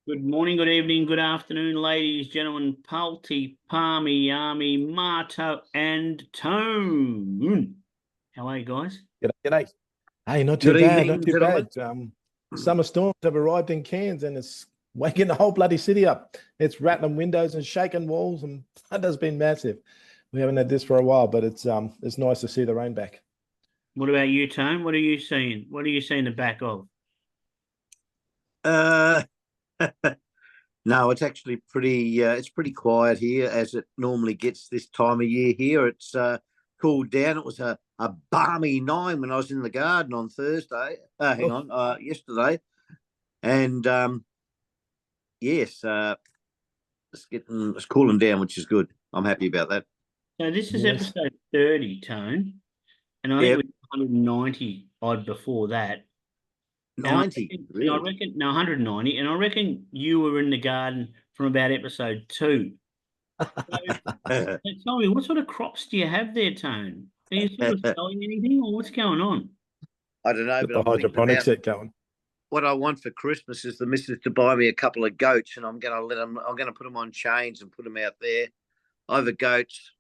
Good morning, good evening, good afternoon, ladies, gentlemen, Palti, Palmy, Army, Marto, and Tone. How are you guys? G'day, g'day. Hey, not too Good bad, not evening, too gentlemen. bad. Summer storms have arrived in Cairns and it's waking the whole bloody city up. It's rattling windows and shaking walls, and thunder's been massive. We haven't had this for a while, but it's nice to see the rain back. What about you, Tone? What are you seeing? What are you seeing the back of? Uh, no, it's actually it's pretty quiet here as it normally gets this time of year here. It's cooled down. It was a balmy 9 when I was in the garden on Thursday. Yesterday. And yes, it's cooling down, which is good. I'm happy about that. So this is Yes. episode 30, Tone, and I think Yeah, we 190 odd before that. And 90, I really. reckon, no, 190, and I reckon you were in the garden from about episode 2. So, tell me, what sort of crops do you have there, Tone? Are you sort of selling anything, or what's going on? I don't know, Got but the I'm thinking hydroponic about set going. what I want for Christmas is the missus to buy me a couple of goats, and I'm going to let them. I'm going to put them on chains and put them out there, either goats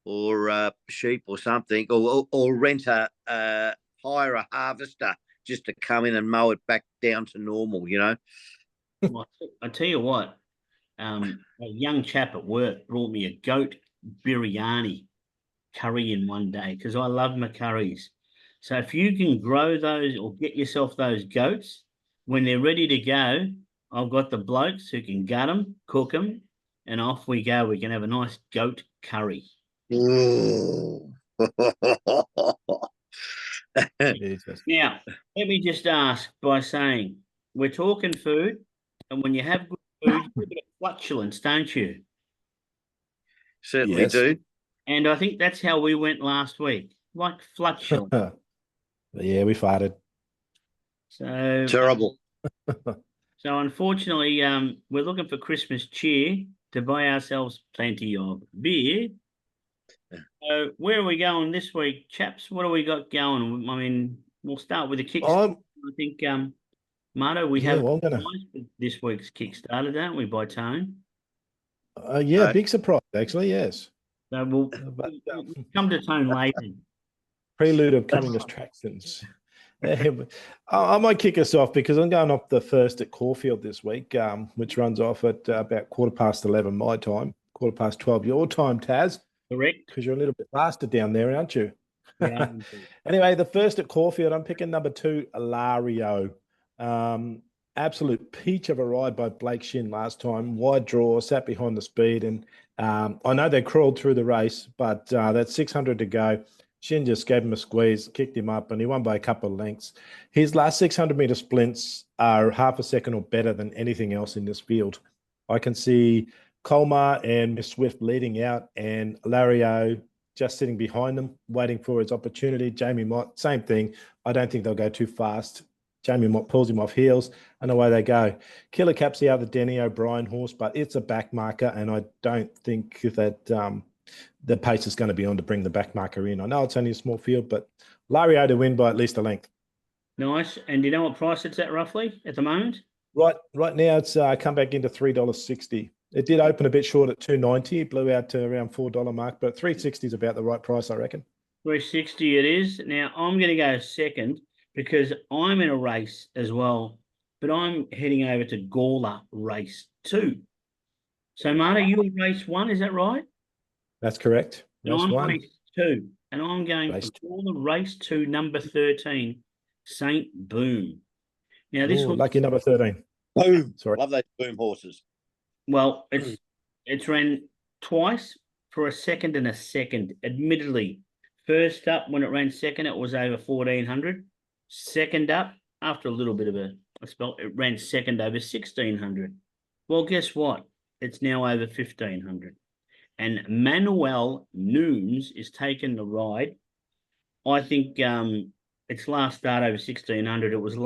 or sheep or something, or rent hire a harvester just to come in and mow it back down to normal. Well, I tell you what, a young chap at work brought me a goat biryani curry in one day because I love my curries. So if you can grow those or get yourself those goats, when they're ready to go, I've got the blokes who can gut them, cook them, and off we go. We can have a nice goat curry. Ooh. Jesus. Now, let me just ask by saying, we're talking food, and when you have good food, you get a bit of flatulence, don't you? Certainly Yes. do. And I think that's how we went last week, like flatulence. Yeah, we farted. So, Terrible. so unfortunately, we're looking for Christmas cheer to buy ourselves plenty of beer. So, where are we going this week, chaps? What do we got going? I mean, we'll start with the Kickstarter. I'm I think, Marto, we yeah, have a well, I'm gonna prize for this week's Kickstarter, don't we, by Tone? yeah, Uh, big surprise actually, yes. So we'll, But we'll come to Tone later. prelude of coming attractions. I might kick us off because I'm going off the first at Caulfield this week, which runs off at about 11:15 my time, 12:15 your time, Taz, Correct? because you're a little bit faster down there, aren't you? Yeah. Anyway, the first at Caulfield, I'm picking number 2, Alario. Absolute peach of a ride by Blake Shin last time. Wide draw, sat behind the speed, and I know they crawled through the race, but that's 600 to go. Shin just gave him a squeeze, kicked him up, and he won by a couple of lengths. His last 600-meter splints are half a second or better than anything else in this field. I can see Colmar and Miss Swift leading out, and Lario just sitting behind them, waiting for his opportunity. Jamie Mott, same thing. I don't think they'll go too fast. Jamie Mott pulls him off heels, and away they go. Killer Cap's the other Denny O'Brien horse, but it's a back marker, and I don't think that the pace is going to be on to bring the back marker in. I know it's only a small field, but Lario to win by at least a length. Nice. And do you know what price it's at roughly at the moment? Right now, it's come back into $3.60. It did open a bit short at $2.90. It blew out to around $4 mark, but $3.60 is about the right price, I reckon. 360 it is. Now I'm going to go second because I'm in a race as well, but I'm heading over to Gawler race 2. So Marta, you in race 1, is that right? That's correct. And Race I'm 1. race 2, and I'm going Race for 2. Gawler race 2, number 13, Saint Boom. Now this Oh, one, lucky number 13. Boom. Sorry. Love those boom horses. well, it's ran twice for a second and a second. Admittedly, first up when it ran second, it was over 1400. Second up, after a little bit of a spell, it ran second over 1600. Well, guess what? It's now over 1500. And Manuel Nunes is taking the ride. I think its last start over 1600, it was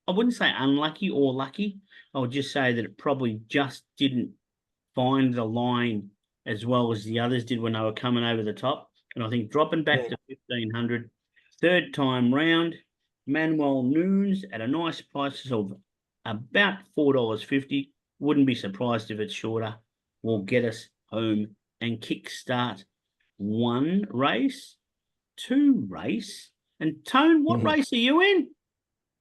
I wouldn't say unlucky or lucky. I would just say that it probably just didn't find the line as well as the others did when they were coming over the top. And I think dropping back to 1500, third time round, Manuel Nunes at a nice price of about $4.50. Wouldn't be surprised if it's shorter. Will get us home and kickstart 1 race, 2 race. And Tone, what race are you in?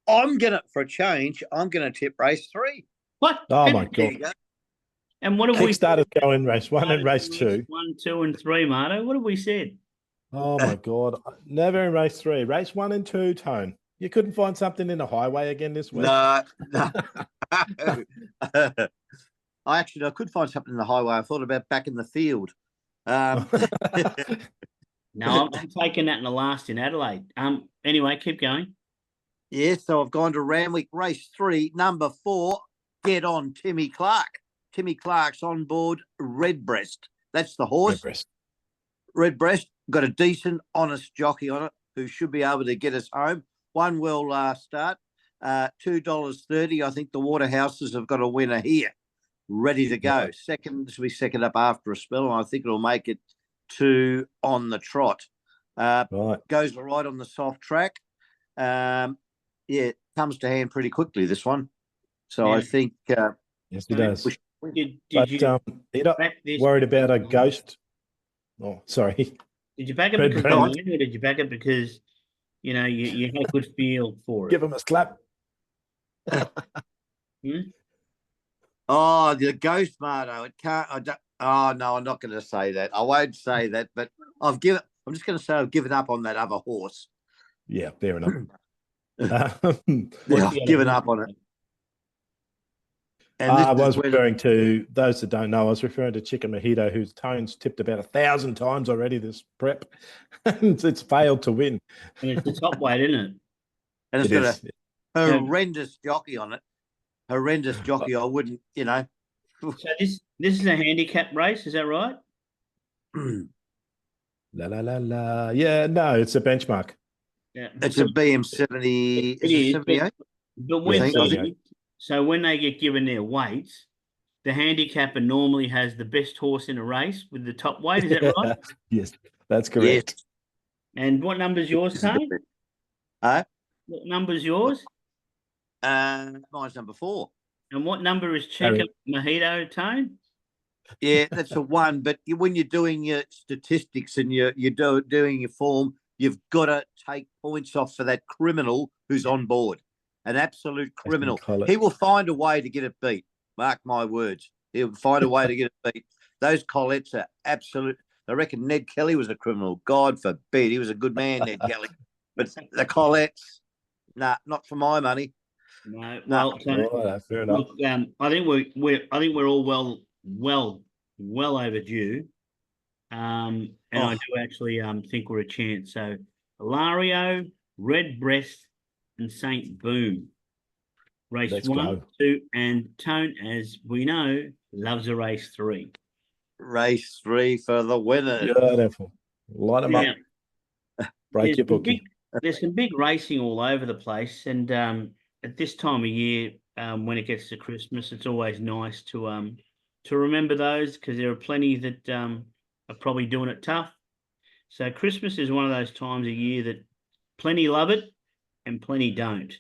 For a change, I'm gonna tip race 3. What? Oh my There you God. go. And what have we Kickstarter's going race 1 and race 2. 1, 2, and 3, Marto. What have we said? Oh my God. Never in race 3. Race 1 and 2, Tone. You couldn't find something in the highway again this week? No. I could find something in the highway. I thought about back in the field. No, I'm taking that in the last in Adelaide. Anyway, keep going. Yeah, so I've gone to Randwick race 3, number 4. Get on, Timmy Clark. Timmy Clark's on board Redbreast. That's the horse. Redbreast got a decent, honest jockey on it who should be able to get us home. One will start. $2.30. I think the Waterhouses have got a winner here, ready to go. Second, this will be second up after a spell, and I think it'll make it 2 on the trot. Goes right on the soft track. It comes to hand pretty quickly, this one. So I think yes, he does. Did But you you're not back this? worried about a ghost? Oh, sorry. Did you back it because you won, or did you back it because you had a good feel for it? Give him a slap. Oh, the ghost, Marto. It can't. Oh no, I'm not going to say that. I won't say that. But I'm just going to say I've given up on that other horse. Yeah, fair enough. I've given up on it. And I was referring to those that don't know. I was referring to Chicken Mojito, whose Tone's tipped about 1,000 times already this prep, and it's failed to win. And it's the top weight, isn't it? And it's got a horrendous jockey on it. Horrendous jockey. I wouldn't, So this is a handicap race, is that right? La la la la. Yeah, no, it's a benchmark. Yeah, it's a BM70. It is 78. But so when they get given their weights, the handicapper normally has the best horse in a race with the top weight. Is that right? Yes, that's correct. Yes. And what number's yours, Tone? What number's yours? Mine's number 4. And what number is Chicken Mojito, Tone? Yeah, that's a 1. But when you're doing your statistics and you're doing your form, you've got to take points off for that criminal who's on board. An absolute criminal. He will find a way to get it beat. Mark my words. He'll find a way to get it beat. Those Colettes are absolute. I reckon Ned Kelly was a criminal. God forbid. He was a good man, Ned Kelly. But the Colettes, not for my money. No. Well, fair enough. Look, I think we're all well overdue. And I do actually think we're a chance. So Ilario, Redbreast, and Saint Boom. Race 1, 2, and Tone, as we know, loves a race 3. Race 3 for the winner. Beautiful. Light them up. Break your bookie. There's some big racing all over the place, and at this time of year, when it gets to Christmas, it's always nice to remember those, because there are plenty that are probably doing it tough. So Christmas is one of those times of year that plenty love it and plenty don't.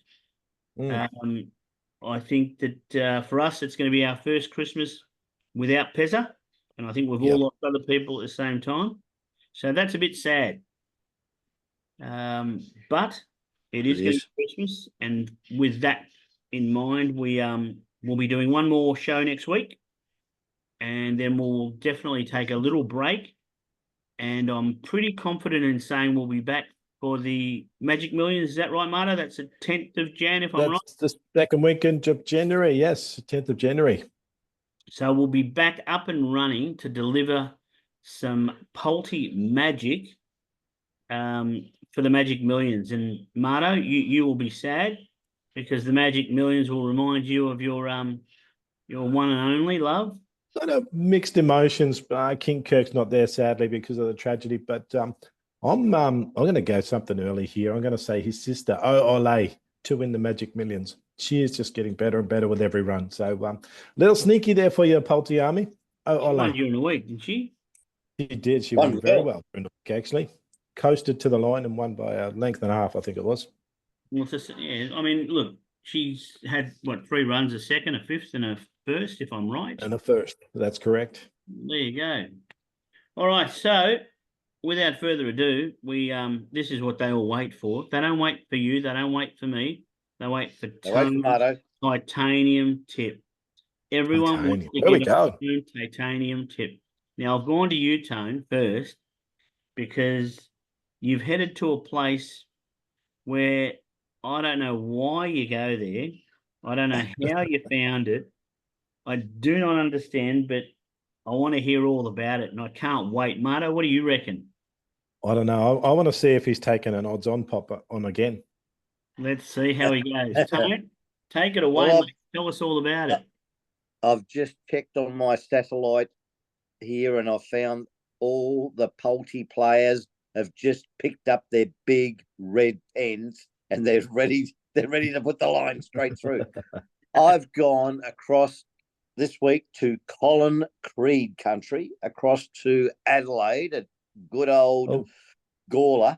I think that for us, it's going to be our first Christmas without Pezza, and I think we've all lost other people at the same time. So that's a bit sad. But it is going to be Christmas, and with that in mind, we'll be doing one more show next week, and then we'll definitely take a little break. And I'm pretty confident in saying we'll be back for the Magic Millions. Is that right, Marta? That's the 10th of Jan, if I'm right? That's the second weekend of January. Yes, 10th of January. So we'll be back up and running to deliver some Palti magic for the Magic Millions. And Marto, you will be sad because the Magic Millions will remind you of your one and only love. Sort of mixed emotions. King Kirk's not there, sadly, because of the tragedy. But I'm going to go something early here. I'm going to say his sister, Ole, to win the Magic Millions. She is just getting better and better with every run. So little sneaky there for you, Palti Army. She won during the week, didn't she? She did. She won very well during the week, actually. Coasted to the line and won by a length and a half, I think it was. Well, I mean, look, she's had what 3 runs, a second, a fifth, and a first, if I'm right. And a first. That's correct. There you go. All right, so without further ado, we this is what they all wait for. They don't wait for you. They don't wait for me. They wait for Tomato. titanium tip. Everyone wants Titanium. to There we give go. a titanium tip. Now I've gone to you, Tone, first because you've headed to a place where I don't know why you go there. I don't know how you found it. I do not understand, but I want to hear all about it, and I can't wait. Marto, what do you reckon? I don't know. I want to see if he's taken an odds-on pop on again. Let's see how he goes. Tone, take it away, Well, mate. Tell us all about it. I've just checked on my satellite here, and I found all the Palti players have just picked up their big red pens, and they're ready to put the line straight through. I've gone across this week to Colin Creed country, across to Adelaide at good old Gawler.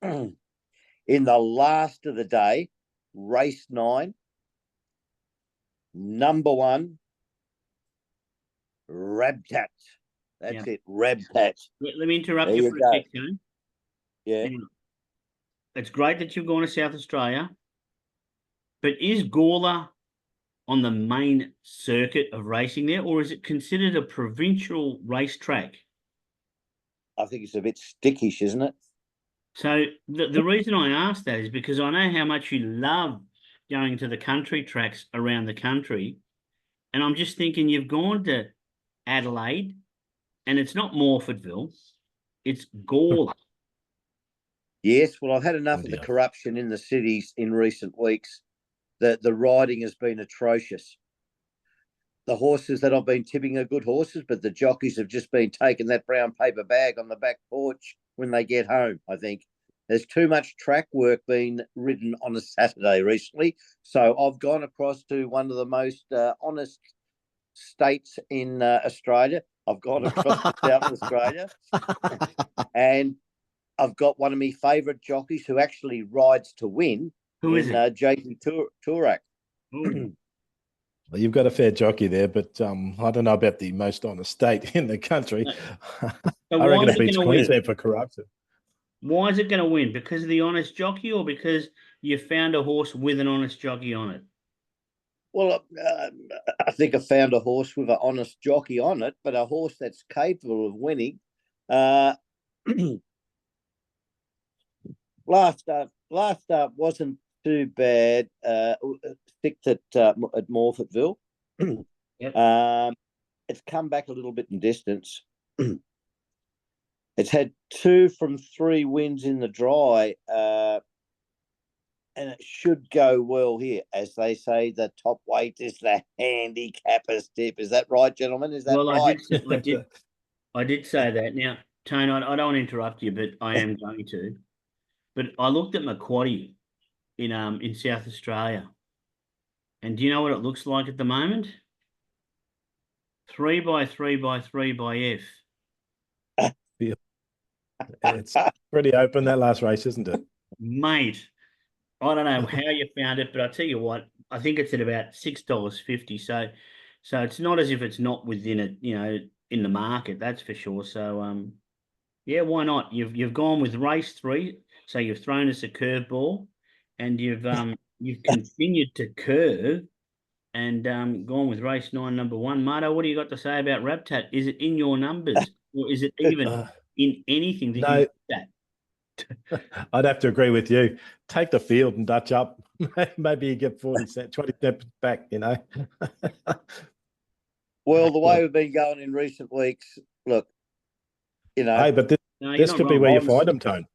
In the last of the day, race 9, number 1, Rabtat. That's it, Rabtat. Let me interrupt There you you for go. a second. Yeah. Now, it's great that you've gone to South Australia, but is Gawler on the main circuit of racing there, or is it considered a provincial racetrack? I think it's a bit stickish, isn't it? So the reason I ask that is because I know how much you love going to the country tracks around the country, and I'm just thinking you've gone to Adelaide, and it's not Morfordville, it's Gawler. Yes, well, I've had enough Oh, of the dear. corruption in the cities in recent weeks. The riding has been atrocious. The horses that I've been tipping are good horses, but the jockeys have just been taking that brown paper bag on the back porch when they get home, I think. There's too much track work being ridden on a Saturday recently. So I've gone across to one of the most honest states in Australia. I've gone across to South Australia, and I've got one of my favourite jockeys who actually rides to win. Who is it? JP Turak. Well, you've got a fair jockey there, but I don't know about the most honest state in the country. I reckon it beats Queensland for corruption. Why is it going to win? Because of the honest jockey, or because you found a horse with an honest jockey on it? Well, I think I found a horse with an honest jockey on it, but a horse that's capable of winning. Last start wasn't too bad. Sixth at Morfordville. Yep. It's come back a little bit in distance. It's had 2 from 3 wins in the dry, and it should go well here. As they say, the top weight is the handicapper's tip. Is that right, gentlemen? Is that right? I did say that. Now, Tony, I don't want to interrupt you, but I am going to. But I looked at Macquarie in South Australia, and do you know what it looks like at the moment? 3 by 3 by 3 by F. It's pretty open, that last race, isn't it? Mate, I don't know how you found it, but I tell you what, I think it's at about $6.50. So it's not as if it's not within it, in the market, that's for sure. So yeah, why not? You've gone with race 3, so you've thrown us a curveball, and you've continued to curve and gone with race 9, number 1. Marto, what do you got to say about Rabtat? Is it in your numbers, or is it even in anything that No. you looked at? I'd have to agree with you. Take the field and Dutch up. Maybe you get 20 cents back, Well, the way we've been going in recent weeks, look, Hey, but this could be where you find them, Tone.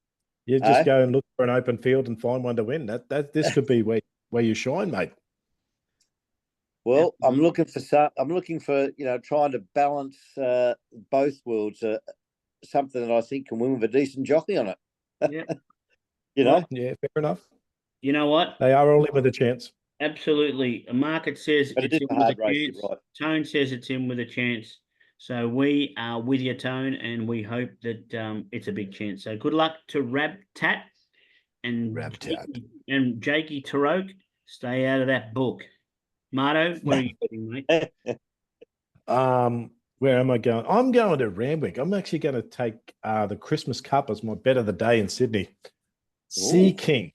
You just go and look for an open field and find one to win. This could be where you shine, mate. Well, I'm looking for trying to balance both worlds. Something that I think can win with a decent jockey on it. Yeah. Yeah, fair enough. You know what? They are all in with a chance. Absolutely. A market says but it's it is in a with hard a race, chance. right? Tone says it's in with a chance. So we are with you, Tone, and we hope that it's a big chance. So good luck to Rabtat and Rabtat. Jakey Turok. Stay out of that book. Marto, where are you heading, mate? Where am I going? I'm going to Randwick. I'm actually going to take the Christmas Cup as my bet of the day in Sydney. Sea King,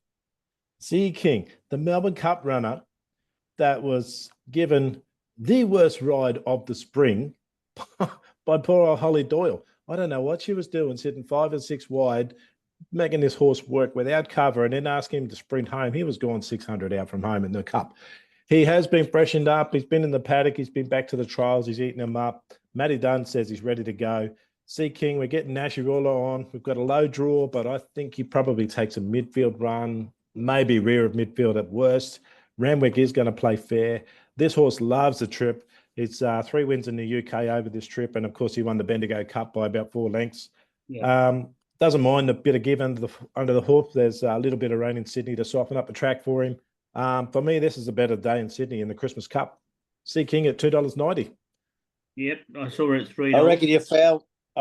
the Melbourne Cup runner that was given the worst ride of the spring by poor old Holly Doyle. I don't know what she was doing, sitting 5 and 6 wide, making this horse work without cover, and then asking him to sprint home. He was going 600 out from home in the Cup. He has been freshened up. He's been in the paddock. He's been back to the trials. He's eating them up. Matty Dunn says he's ready to go. Sea King, we're getting Nashirola on. We've got a low draw, but I think he probably takes a midfield run, maybe rear of midfield at worst. Randwick is going to play fair. This horse loves the trip. It's 3 wins in the UK over this trip, and of course he won the Bendigo Cup by about 4 lengths. Yeah. Doesn't mind a bit of give under the hoof. There's a little bit of rain in Sydney to soften up the track for him. For me, this is a better day in Sydney in the Christmas Cup. Sea King at $2.90. Yep, I saw it at $3. I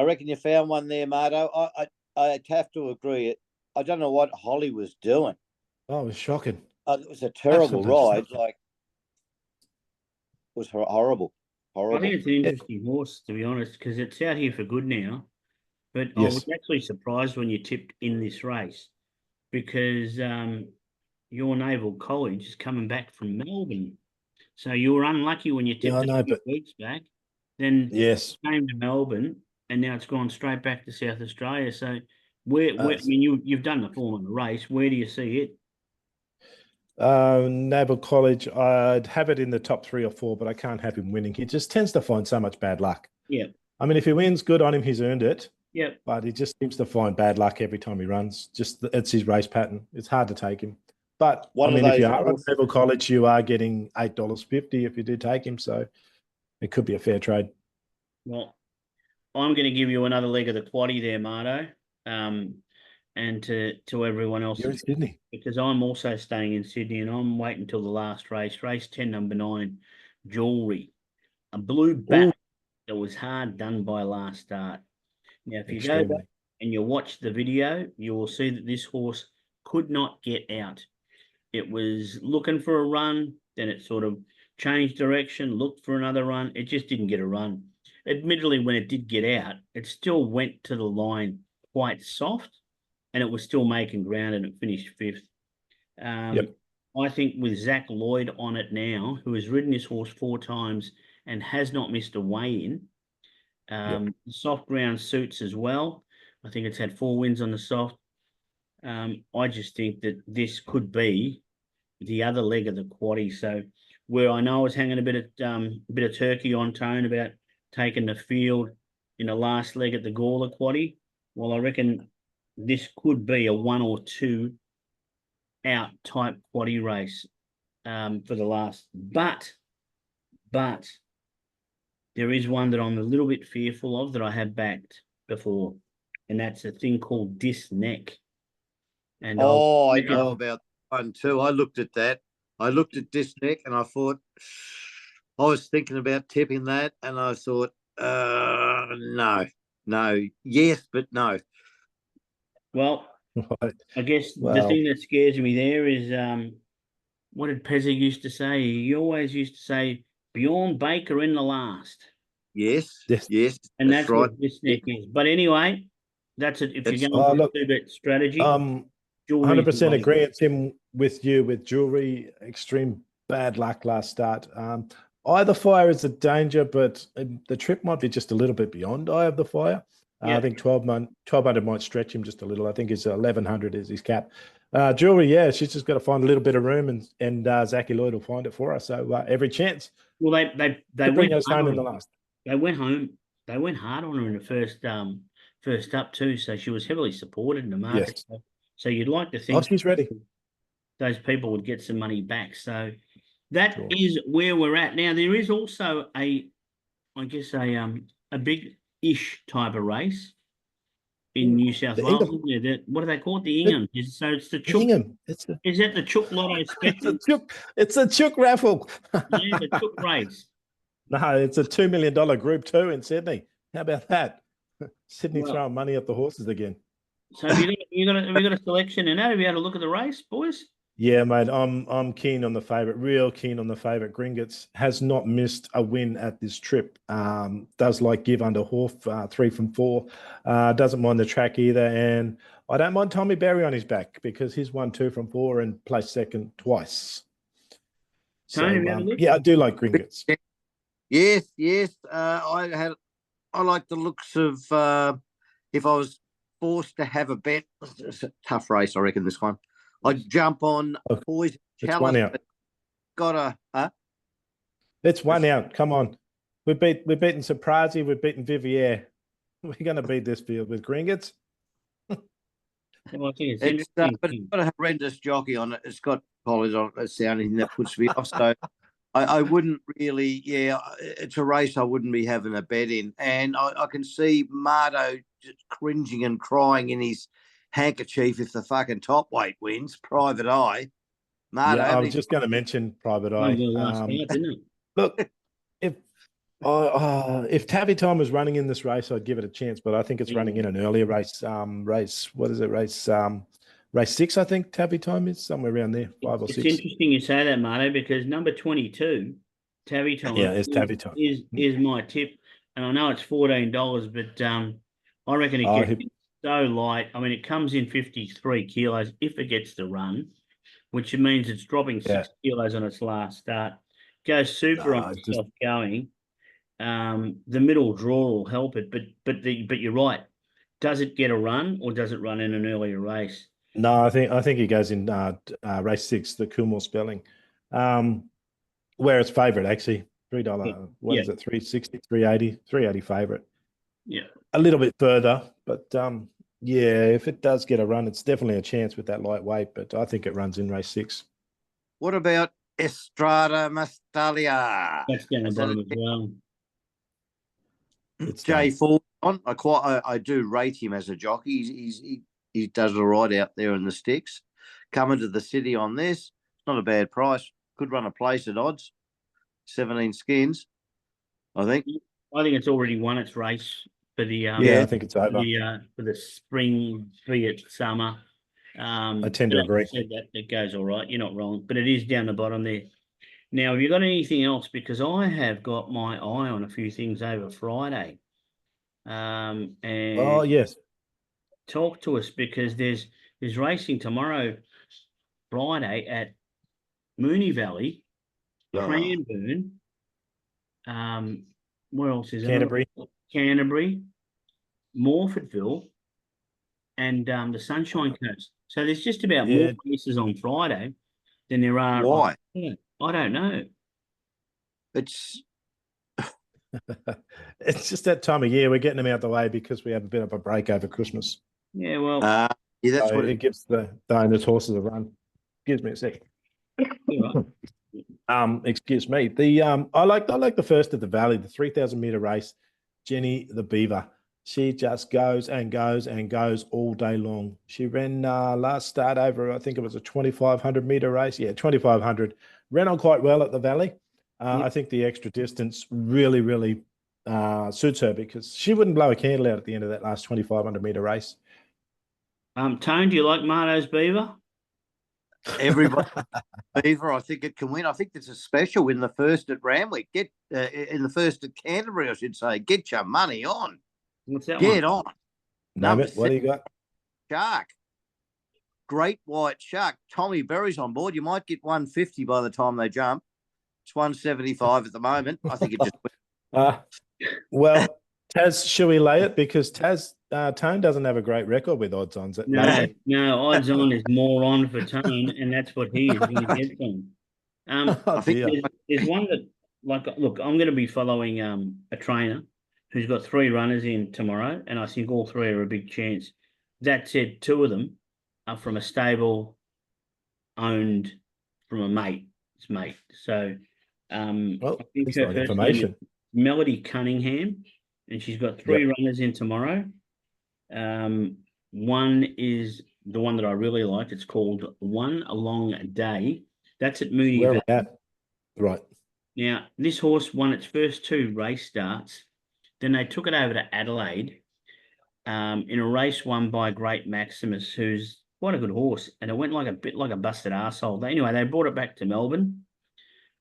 reckon you found one there, Marto. I'd have to agree. I don't know what Holly was doing. Oh, it was shocking. It was a terrible ride. Shocking. Like, it was horrible. I think it's an interesting horse, to be honest, because it's out here for good now. But I was actually surprised when you tipped in this race because your Naval College is coming back from Melbourne. So you were unlucky when you tipped it a few weeks back. Then came to Melbourne, and now it's gone straight back to South Australia. So where I mean, you've done the form of the race. Where do you see it? Naval College, I'd have it in the top 3 or 4, but I can't have him winning. He just tends to find so much bad luck. Yeah. I mean, if he wins, good on him. He's earned it. Yeah. But he just seems to find bad luck every time he runs. It's his race pattern. It's hard to take him. But if you are on Naval College, you are getting $8.50 if you do take him. So it could be a fair trade. Well, I'm going to give you another leg of the quaddie there, Marto, and to everyone else. You're in Sydney. Because I'm also staying in Sydney, and I'm waiting until the last race, race 10, number 9, Jewelry. A blue back that was hard done by last start. Now, if you go back and you watch the video, you will see that this horse could not get out. It was looking for a run, then it sort of changed direction, looked for another run. It just didn't get a run. Admittedly, when it did get out, it still went to the line quite soft, and it was still making ground, and it finished 5th. I think with Zach Lloyd on it now, who has ridden this horse 4 times and has not missed a weigh-in, soft ground suits as well. I think it's had 4 wins on the soft. I just think that this could be the other leg of the quaddie. So where I know I was hanging a bit of turkey on Tone about taking the field in the last leg at the Gawler quaddie, well, I reckon this could be a 1 or 2 out type quaddie race for the last. But there is one that I'm a little bit fearful of that I have backed before, and that's a thing called Dis Neck. And I know about one too. I looked at that. I looked at Dis Neck, and I thought, I was thinking about tipping that, and I thought, no, yes, but no. Well, I guess the thing that scares me there is what did Pezza used to say? He always used to say, Bjorn Baker in the last. Yes. And that's right. What Dis Neck is. But anyway, that's it. If you're going to do that strategy, 100% agreeing with you with Jewelry. Extreme bad luck last start. Eye of the Fire is a danger, but the trip might be just a little bit beyond Eye of the Fire. I think 1200 might stretch him just a little. I think his 1100 is his cap. Jewelry, she's just got to find a little bit of room, and Zachy Lloyd will find it for us. So every chance. Well, they went home in the last. They went home. They went hard on her in the first up too. So she was heavily supported in the market. Yes. So you'd like to think she's ready. Those people would get some money back. So that is where we're at now. There is also a big-ish type of race in New South Wales. What do they call it? The Ingham. So it's the Chook. Ingham. Is that the Chook Lotto special? It's a Chook raffle. The Chook race. No, it's a $2 million Group 2 in Sydney. How about that? Sydney throwing money at the horses again. So have you got a selection in that? Have you had a look at the race, boys? Yeah, mate, I'm keen on the favourite, real keen on the favourite. Gringotts has not missed a win at this trip. Does like give under hoof, 3 from 4. Doesn't mind the track either, and I don't mind Tommy Berry on his back because he's won 2 from 4 and placed second twice. So Tony, have you had a look? yeah, I do like Gringotts. Yes, yes. I like the looks of. If I was forced to have a bet, it's a tough race, I reckon this one. I'd jump on Okay. Poison It's Chalice. one out. Got a. It's one out. Come on. We've beaten Surprisey, we've beaten Vivier. We're gonna beat this field with Gringotts. Well, I think it's It's interesting. but it's got a horrendous jockey on it. It's got collars on it. That's the only thing that puts me off. So I wouldn't really. Yeah, it's a race I wouldn't be having a bet in, and I can see Mardo just cringing and crying in his handkerchief if the fucking top weight wins. Private Eye. Mardo, Yeah, I was just going to mention Private Oh, Eye. well, last night, didn't it? Look, if Tabby Time was running in this race, I'd give it a chance. But I think it's running in an earlier race. What is it? Race 6, I think Tabby Time is somewhere around there, 5 or It's 6. interesting you say that, Marto, because number 22, Tabby Time, Yeah, it's Tabby Time. is my tip, and I know it's $14, but I reckon it Oh, gets so light. I mean, it comes in 53 kilos if it gets the run, which means it's dropping 6 kilos on its last start. Goes super on itself going. The middle draw will help it, but you're right. Does it get a run or does it run in an earlier race? No, I think he goes in race 6, the Coolmore Spelling, where it's favourite actually $3. What is it? 360, 380 favourite. Yeah, a little bit further, but yeah, if it does get a run, it's definitely a chance with that lightweight. But I think it runs in race 6. What about Estrada Mastalia? that's down the bottom as well. It's Jay Ford on. I do rate him as a jockey. He does all right out there in the sticks. Coming to the city on this, not a bad price. Could run a place at odds. 17 skins, I think. I think it's already won its race for the I think it's over. For the spring, Fiat summer. I tend to agree. Said that it goes all right. You're not wrong, but it is down the bottom there. Now, have you got anything else? Because I have got my eye on a few things over Friday. And Oh yes, talk to us because there's racing tomorrow, Friday at Moonee Valley, Cranbourne. Where else is Canterbury. it? Canterbury, Morfordville, and the Sunshine Coast. So there's just about more races on Friday than there are. Why? I don't know. It's it's just that time of year. We're getting them out of the way because we have a bit of a break over Christmas. Yeah, well, yeah, that's so what it gives the owners horses a run. Excuse me a sec. Excuse me. The I like the first of the Valley, the 3,000-meter race. Jenny the Beaver. She just goes and goes and goes all day long. She ran last start over, I think it was a 2,500-meter race. Yeah, 2,500. Ran on quite well at the Valley. I think the extra distance really, really suits her because she wouldn't blow a candle out at the end of that last 2,500-meter race. Tone, do you like Marto's Beaver? everybody. Beaver, I think it can win. I think there's a special in the first at Ramwick. Get in the first at Canterbury, I should say. Get your money on. What's that Get one? on. Name it. What do you got? Shark. Great white shark. Tommy Berry's on board. You might get 150 by the time they jump. It's 175 at the moment. I think it just well, Taz, should we lay it? Because Tone doesn't have a great record with odds on. No, odds on is more on for Tone, and that's what he is when he gets on. I think there's one that, look, I'm going to be following a trainer who's got 3 runners in tomorrow, and I think all 3 are a big chance. That said, 2 of them are from a stable owned from a mate. It's mate. So well, I think that's her not first information. name is Melody Cunningham, and she's got 3 runners in tomorrow. One is the one that I really like. It's called One Long Day. That's at Moonee Where Valley. we're at. Right. Now, this horse won its first 2 race starts. Then they took it over to Adelaide in a race won by Great Maximus, who's quite a good horse, and it went like a bit like a busted arsehole. Anyway, they brought it back to Melbourne.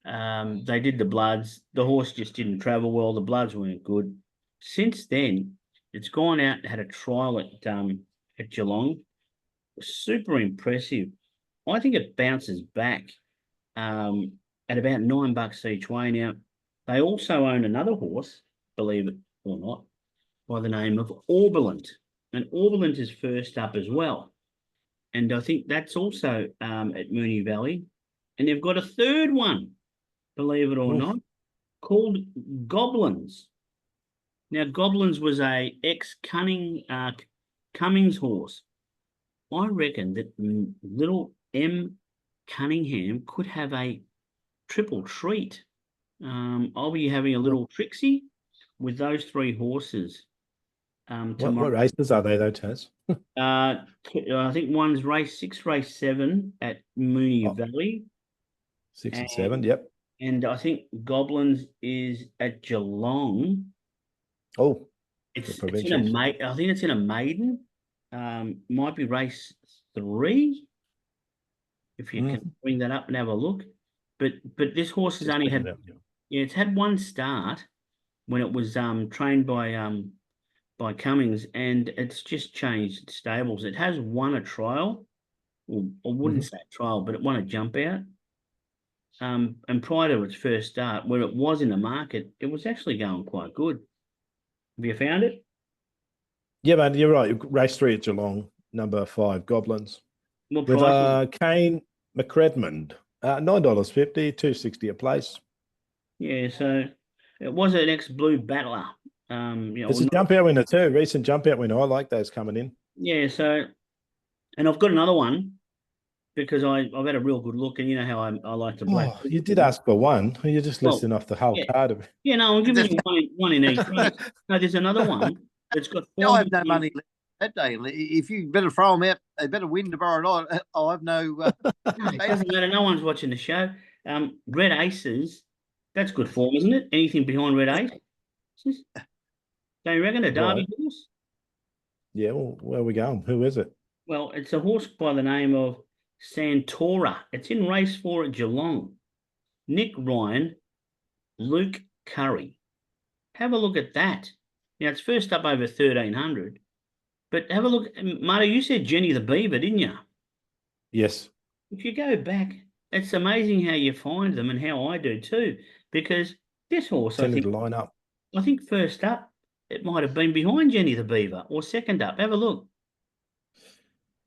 They did the bloods. The horse just didn't travel well. The bloods weren't good. Since then, it's gone out and had a trial at Geelong. Super impressive. I think it bounces back at about $9 each way. Now, they also own another horse, believe it or not, by the name of Orbilant. And Orbilant is first up as well. And I think that's also at Moonee Valley. And they've got a third one, believe it or not, called Goblins. Now, Goblins was a Cummings horse. I reckon that little M. Cunningham could have a triple treat. I'll be having a little Trixie with those three horses tomorrow. What races are they though, Taz? I think one's race 6, race 7 at Moonee Valley. 6 and 7, yep. And I think Goblins is at Geelong. Oh, it's in a I think it's in a maiden. Might be race 3. If you can bring that up and have a look. But this horse has only had it's had one start when it was trained by Cummings, and it's just changed stables. It has won a trial, or I wouldn't say a trial, but it won a jump out. And prior to its first start, where it was in the market, it was actually going quite good. Have you found it? Yeah, man, you're right. Race 3 at Geelong, number 5, Goblins. What with price? Kane McCredmond, $9.50, $2.60 a place. Yeah, so it was an ex-blue battler. It's a jump out winner too. Recent jump out winner. I like those coming in. Yeah, so, and I've got another one because I've had a real good look, and you know how I like to black. Oh, you did ask for one. You're just listing off the whole card of it. Yeah, no, I'm giving you one in each race. No, there's another one that's got. I have no money left that day. If you better throw them out, they better win tomorrow night. I have no. No, it doesn't matter. No one's watching the show. Red Aces, that's good form, isn't it? Anything behind Red Aces? Don't you reckon a Derby horse? Yeah, well, where are we going? Who is it? Well, it's a horse by the name of Santora. It's in race 4 at Geelong. Nick Ryan, Luke Curry. Have a look at that. Now, it's first up over 1,300. But have a look. Marty, you said Jenny the Beaver, didn't you? Yes. If you go back, it's amazing how you find them, and how I do too. Because this horse, I think first up, it might have been behind Jenny the Beaver, or second up. Have a look.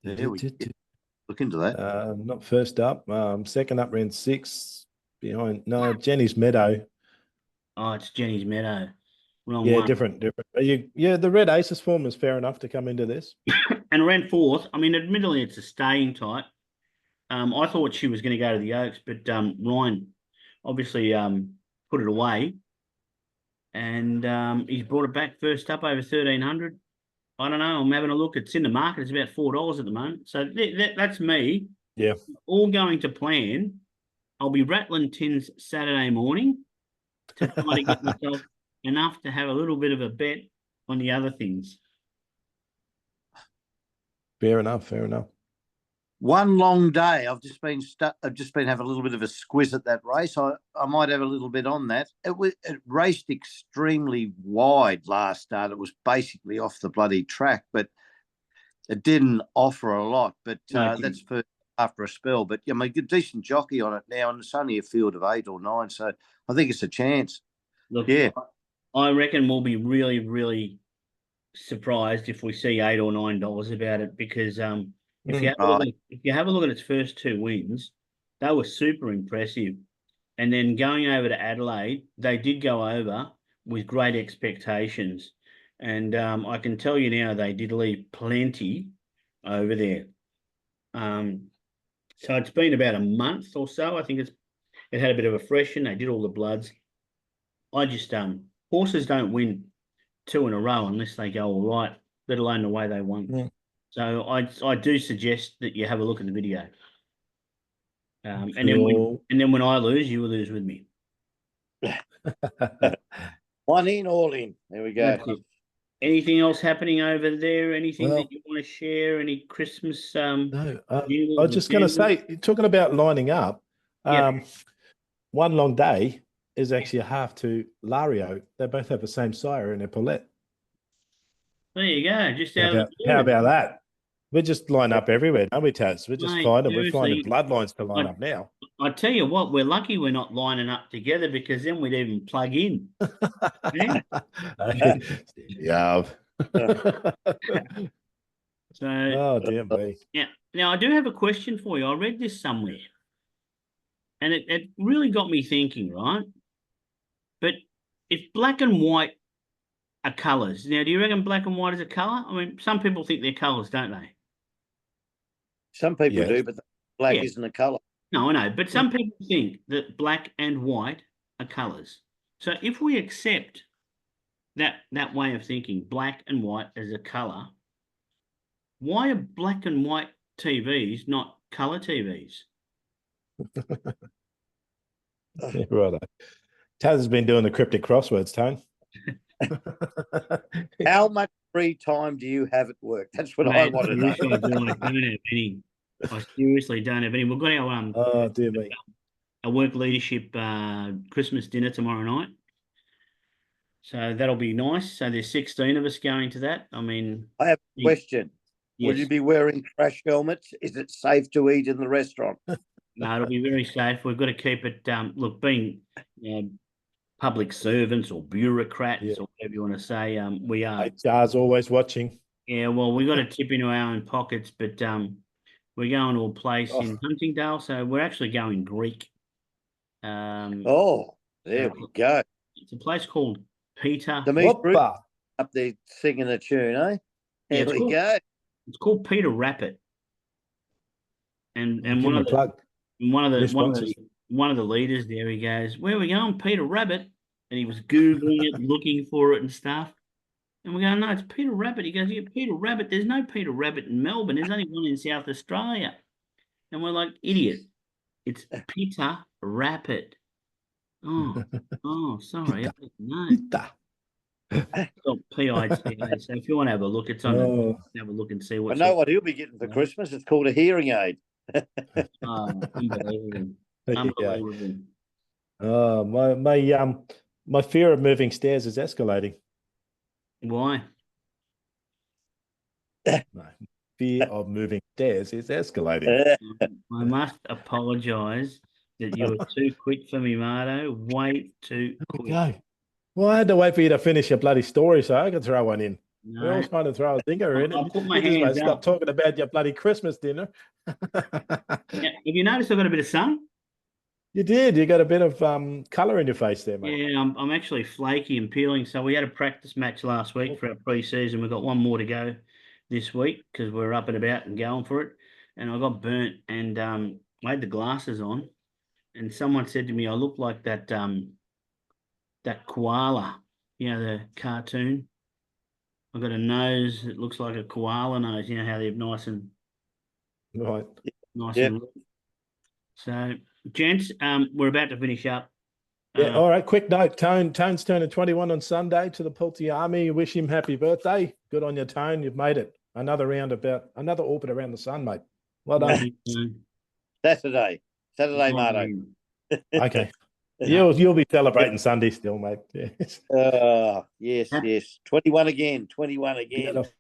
Yeah, look into that. Not first up. Second up ran 6 behind. No, Jenny's Meadow. Oh, it's Jenny's Meadow. Wrong one. Yeah, different. The Red Aces form is fair enough to come into this. And ran 4th. I mean, admittedly, it's a staying type. I thought she was going to go to the Oaks, but Ryan obviously put it away. And he's brought it back first up over 1,300. I don't know. I'm having a look. It's in the market. It's about $4 at the moment. So that's me. Yeah. All going to plan. I'll be rattling tins Saturday morning to try to get myself enough to have a little bit of a bet on the other things. Fair enough. Fair enough. One long day. I've just been having a little bit of a squiz at that race. I might have a little bit on that. It raced extremely wide last start. It was basically off the bloody track, but it didn't offer a lot. But that's for after a spell. But I mean, a decent jockey on it now, and it's only a field of 8 or 9, so I think it's a chance. Look, yeah, I reckon we'll be really, really surprised if we see $8 or $9 about it, because if you have a look at its first 2 wins, they were super impressive. And then going over to Adelaide, they did go over with great expectations. And I can tell you now, they did leave plenty over there. So it's been about a month or so. I think it had a bit of a freshen. They did all the bloods. I just horses don't win 2 in a row unless they go all right, let alone the way they won. Yeah. So I do suggest that you have a look at the video. And then when I lose, you will lose with me. One in, all in. There we go. Anything else happening over there? Anything Well, that you want to share? Any Christmas no, I jingles was or just going to jangles? say, talking about lining up, Yeah, one long day is actually a half to Lario. They both have the same sire in their Paulette. there you go. Just How out of about the how blue. about that? We just line up everywhere, don't we, Taz? Mate, We're finding seriously, bloodlines to line I, up now. I tell you what, we're lucky we're not lining up together because then we'd even plug in. Yeah. Yeah. So Oh dear me. now I do have a question for you. I read this somewhere and it really got me thinking, right? But if black and white are colours, now do you reckon black and white is a colour? I mean, some people think they're colours, don't they? Some people Yes. do, but black Yeah. isn't a colour. No, I know, but some people think that black and white are colours. So if we accept that way of thinking, black and white as a colour, why are black and white TVs not colour TVs? Yeah, right. Taz has been doing the cryptic crosswords, Tone. How much free time do you have at work? That's what I Mate, want to know. seriously, I don't have any. I seriously don't have any. We've got Oh dear me. our work leadership Christmas dinner tomorrow night. So that'll be nice. So there's 16 of us going to that. I mean, I have a question. Will yes. you be wearing crash helmets? Is it safe to eat in the restaurant? No, it'll be very safe. We've got to keep it. Look, being public servants or bureaucrats Yeah. or whatever you want to say, we are. HR's always watching. Yeah, well, we got to tip into our own pockets, but we're going to a place in Huntingdale, so we're actually going Greek. Oh, there we go. It's a place called Peter. The meat group Whoppa. up there singing a tune, eh? Yeah, There we go. It's called Peter Rappet, and Give one him a of the plug. New sponsors. one of the leaders there, he goes, "Where are we going, Peter Rabbit?" And he was googling it, looking for it and stuff. And we're going, "No, it's Peter Rabbit." He goes, "Yeah, Peter Rabbit. There's no Peter Rabbit in Melbourne. There's only one in South Australia." And we're like, "Idiot! It's Peter Rabbit." Oh, sorry. I didn't know. Pita. It's PITA. So if you want to have a look, it's on. Have a look and see I what's. know what he'll be getting for Christmas. It's called a hearing aid. Unbelievable. Yeah. Unbelievable. Oh, my fear of moving stairs is escalating. Why? No, fear of moving stairs is escalating. I must apologise that you were too quick for me, Marto. Way too quick. Okay. Well, I had to wait for you to finish your bloody story so I could throw one in. No. We always trying to throw a dinger in. I'll put my You just hands stop up. talking about your bloody Christmas dinner. Yeah, have you noticed I've got a bit of sun? You did. You got a bit of colour in your face there, mate. Yeah, I'm actually flaky and peeling. So we had a practice match last week for our pre-season. We've got one more to go this week because we're up and about and going for it. And I got burnt and I had the glasses on, and someone said to me, "I look like that koala, the cartoon. I've got a nose that looks like a koala nose. You know how they're nice and Right. nice Yeah. and. So, gents, we're about to finish up. Yeah. All right. Quick note. Tone's turning 21 on Sunday. To the Palti Army, wish him happy birthday. Good on you, Tone. You've made it. Another orbit around the sun, mate. Well done. Saturday, Marto. Okay. You'll be celebrating Sunday still, mate. Yes. Yes. 21 again. 21 again. Beautiful.